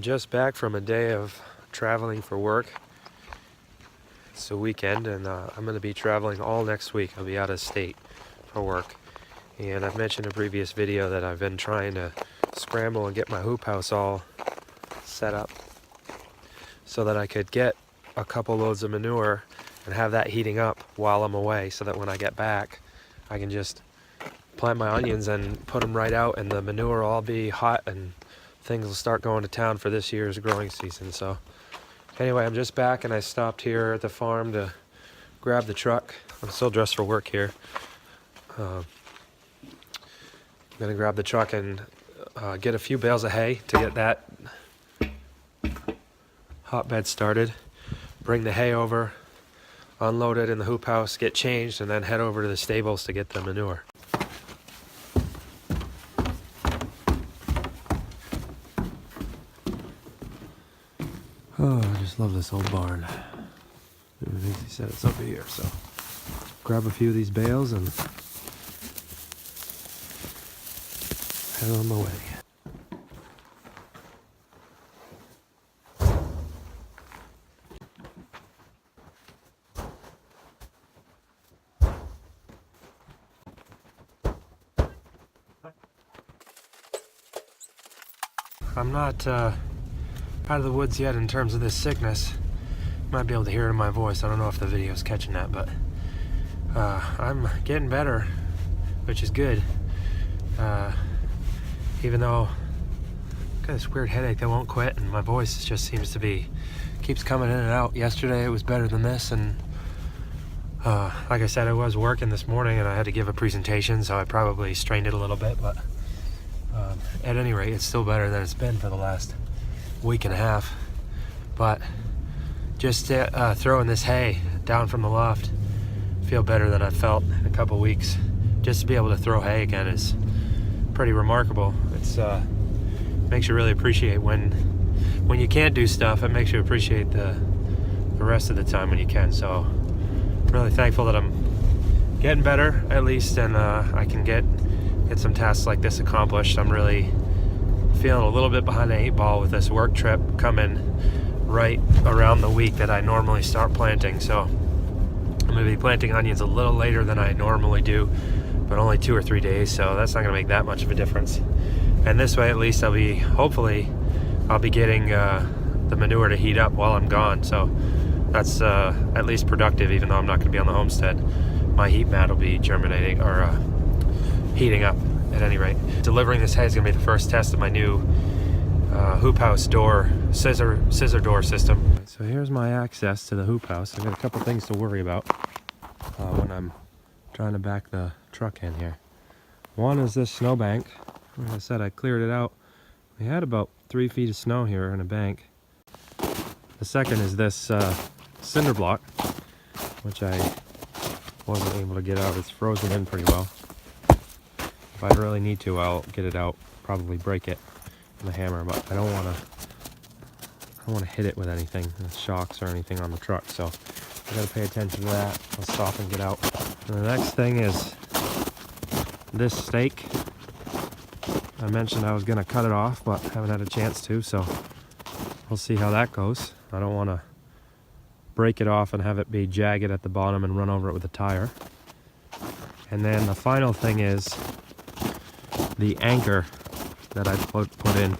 just back from a day of traveling for work. It's a weekend, and I'm going to be traveling all next week. I'll be out of state for work. And I've mentioned in a previous video that I've been trying to scramble and get my hoop house all set up so that I could get a couple loads of manure and have that heating up while I'm away, so that when I get back I can just plant my onions and put them right out, and the manure will all be hot and things will start going to town for this year's growing season. So anyway, I'm just back, and I stopped here at the farm to grab the truck. I'm still dressed for work here. I'm gonna grab the truck and get a few bales of hay to get that hotbed started, bring the hay over, unload it in the hoop house, get changed, and then head over to the stables to get the manure. Oh, I just love this old barn. He said it's over here, so grab a few of these bales and head on my way. I'm not out of the woods yet in terms of this sickness. You might be able to hear it in my voice. I don't know if the video's catching that, but I'm getting better, which is good. Even though I've got this weird headache that won't quit, and my voice just seems to be keeps coming in and out. Yesterday it was better than this, and like I said, I was working this morning and I had to give a presentation, so I probably strained it a little bit, but at any rate, it's still better than it's been for the last week and a half. But just throwing this hay down from the loft, feel better than I felt in a couple weeks. Just to be able to throw hay again is pretty remarkable. It's makes you really appreciate when you can't do stuff. It makes you appreciate the rest of the time when you can. So I'm really thankful that I'm getting better at least, and I can get some tasks like this accomplished. I'm really feeling a little bit behind the 8 ball with this work trip coming right around the week that I normally start planting. So I'm going to be planting onions a little later than I normally do, but only 2 or 3 days, so that's not going to make that much of a difference. And this way at least hopefully I'll be getting the manure to heat up while I'm gone, so that's at least productive. Even though I'm not going to be on the homestead, my heat mat will be germinating or heating up at any rate. Delivering this hay is going to be the first test of my new hoop house door, scissor door system. So here's my access to the hoop house. I've got a couple things to worry about when I'm trying to back the truck in here. One is this snowbank. Like I said, I cleared it out. We had about 3 feet of snow here in a bank. The second is this cinder block, which I wasn't able to get out. It's frozen in pretty well. If I really need to, I'll get it out, probably break it with a hammer, but I don't want to hit it with anything, shocks or anything on the truck, so I gotta pay attention to that. I'll stop and get out. And the next thing is this stake. I mentioned I was gonna cut it off, but haven't had a chance to, so we'll see how that goes. I don't want to break it off and have it be jagged at the bottom and run over it with a tire. And then the final thing is the anchor that I put in.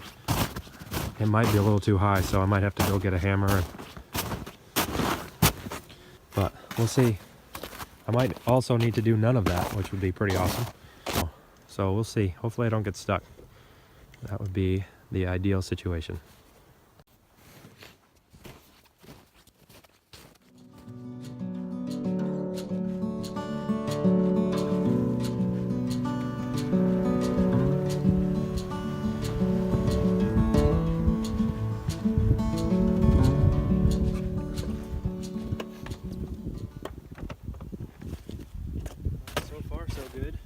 It might be a little too high, so I might have to go get a hammer. But we'll see. I might also need to do none of that, which would be pretty awesome. So we'll see. Hopefully I don't get stuck. That would be the ideal situation. Good.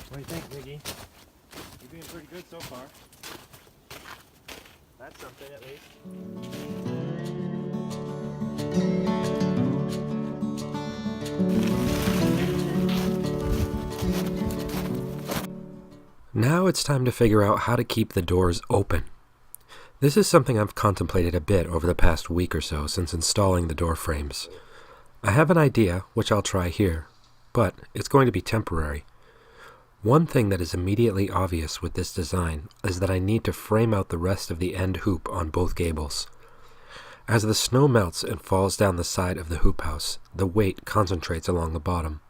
What do you think, Miggy? You're doing pretty good so far. That's something at least. Now it's time to figure out how to keep the doors open. This is something I've contemplated a bit over the past week or so since installing the door frames. I have an idea, which I'll try here, but it's going to be temporary. One thing that is immediately obvious with this design is that I need to frame out the rest of the end hoop on both gables. As the snow melts and falls down the side of the hoop house, the weight concentrates along the bottom.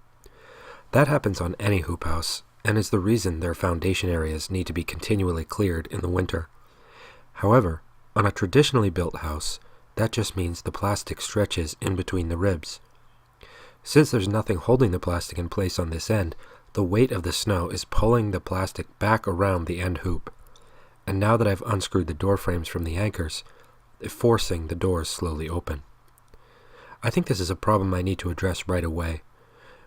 That happens on any hoop house, and is the reason their foundation areas need to be continually cleared in the winter. However, on a traditionally built house, that just means the plastic stretches in between the ribs. Since there's nothing holding the plastic in place on this end, the weight of the snow is pulling the plastic back around the end hoop. And now that I've unscrewed the door frames from the anchors, forcing the doors slowly open. I think this is a problem I need to address right away.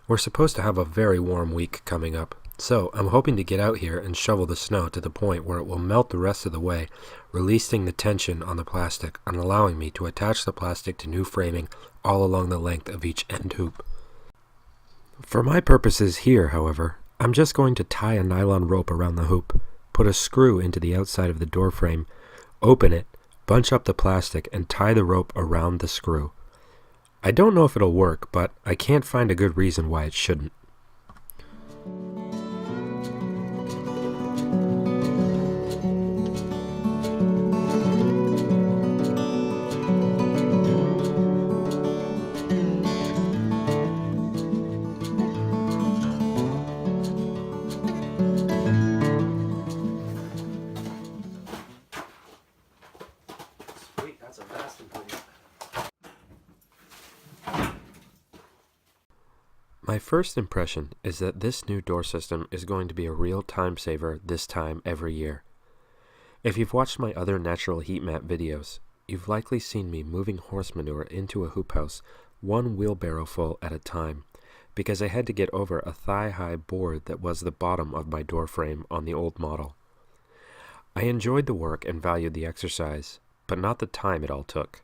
We're supposed to have a very warm week coming up, so I'm hoping to get out here and shovel the snow to the point where it will melt the rest of the way, releasing the tension on the plastic and allowing me to attach the plastic to new framing all along the length of each end hoop. For my purposes here, however, I'm just going to tie a nylon rope around the hoop, put a screw into the outside of the door frame, open it, bunch up the plastic, and tie the rope around the screw. I don't know if it'll work, but I can't find a good reason why it shouldn't. Sweet, that's a vast improvement. My first impression is that this new door system is going to be a real time saver this time every year. If you've watched my other natural heat mat videos, you've likely seen me moving horse manure into a hoop house one wheelbarrow full at a time, because I had to get over a thigh-high board that was the bottom of my door frame on the old model. I enjoyed the work and valued the exercise, but not the time it all took.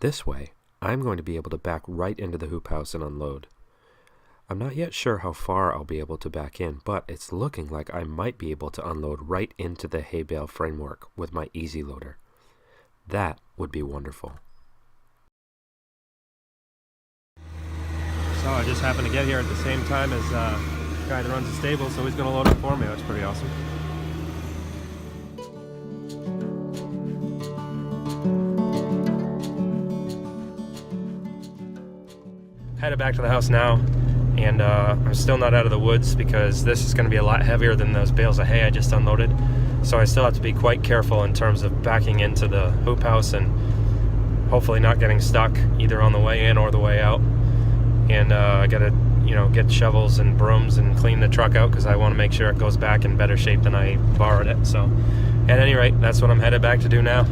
This way, I'm going to be able to back right into the hoop house and unload. I'm not yet sure how far I'll be able to back in, but it's looking like I might be able to unload right into the hay bale framework with my easy loader. That would be wonderful. So I just happened to get here at the same time as the guy that runs the stable, so he's going to load it for me. That's pretty awesome. Headed back to the house now, and I'm still not out of the woods because this is going to be a lot heavier than those bales of hay I just unloaded. So I still have to be quite careful in terms of backing into the hoop house and hopefully not getting stuck either on the way in or the way out. And I got to, get shovels and brooms and clean the truck out because I want to make sure it goes back in better shape than I borrowed it. So at any rate, that's what I'm headed back to do now.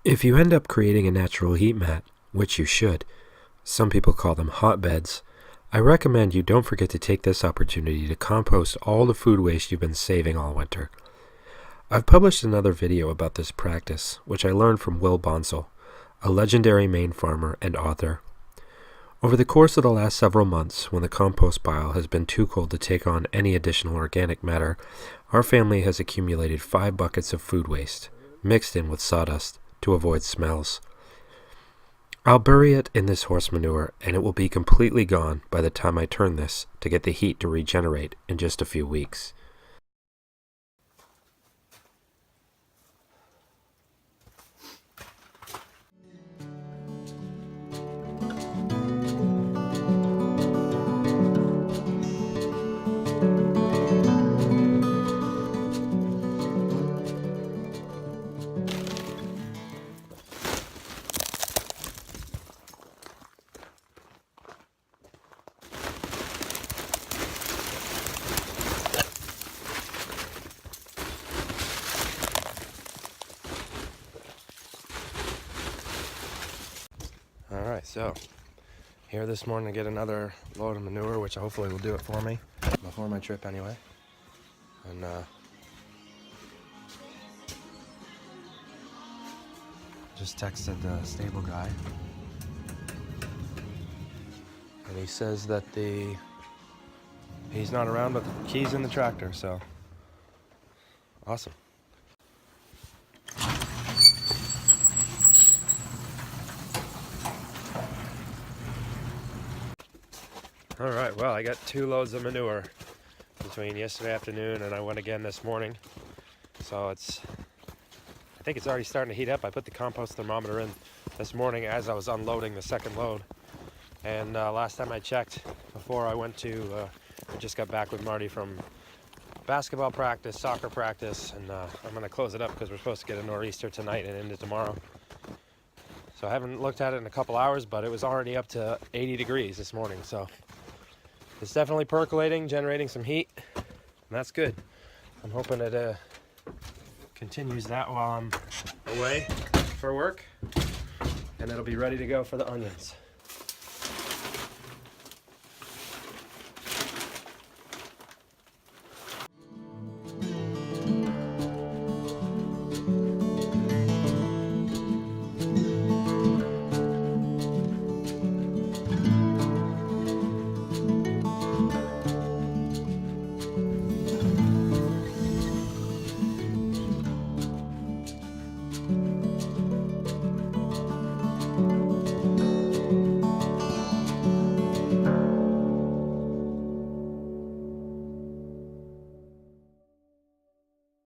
If you end up creating a natural heat mat, which you should, some people call them hotbeds, I recommend you don't forget to take this opportunity to compost all the food waste you've been saving all winter. I've published another video about this practice, which I learned from Will Bonsall, a legendary Maine farmer and author. Over the course of the last several months, when the compost pile has been too cold to take on any additional organic matter, our family has accumulated 5 buckets of food waste, mixed in with sawdust, to avoid smells. I'll bury it in this horse manure, and it will be completely gone by the time I turn this to get the heat to regenerate in just a few weeks. Alright, so here this morning to get another load of manure, which hopefully will do it for me before my trip anyway. And just texted the stable guy, and he says that he's not around, but the key's in the tractor, so awesome. All right, well, I got 2 loads of manure between yesterday afternoon and I went again this morning. So I think it's already starting to heat up. I put the compost thermometer in this morning as I was unloading the second load. And last time I checked, before I went to, I just got back with Marty from basketball practice, soccer practice, and I'm gonna close it up because we're supposed to get a nor'easter tonight and into tomorrow. So I haven't looked at it in a couple hours, but it was already up to 80 degrees this morning. So it's definitely percolating, generating some heat, and that's good. I'm hoping it continues that while I'm away for work, and it'll be ready to go for the onions.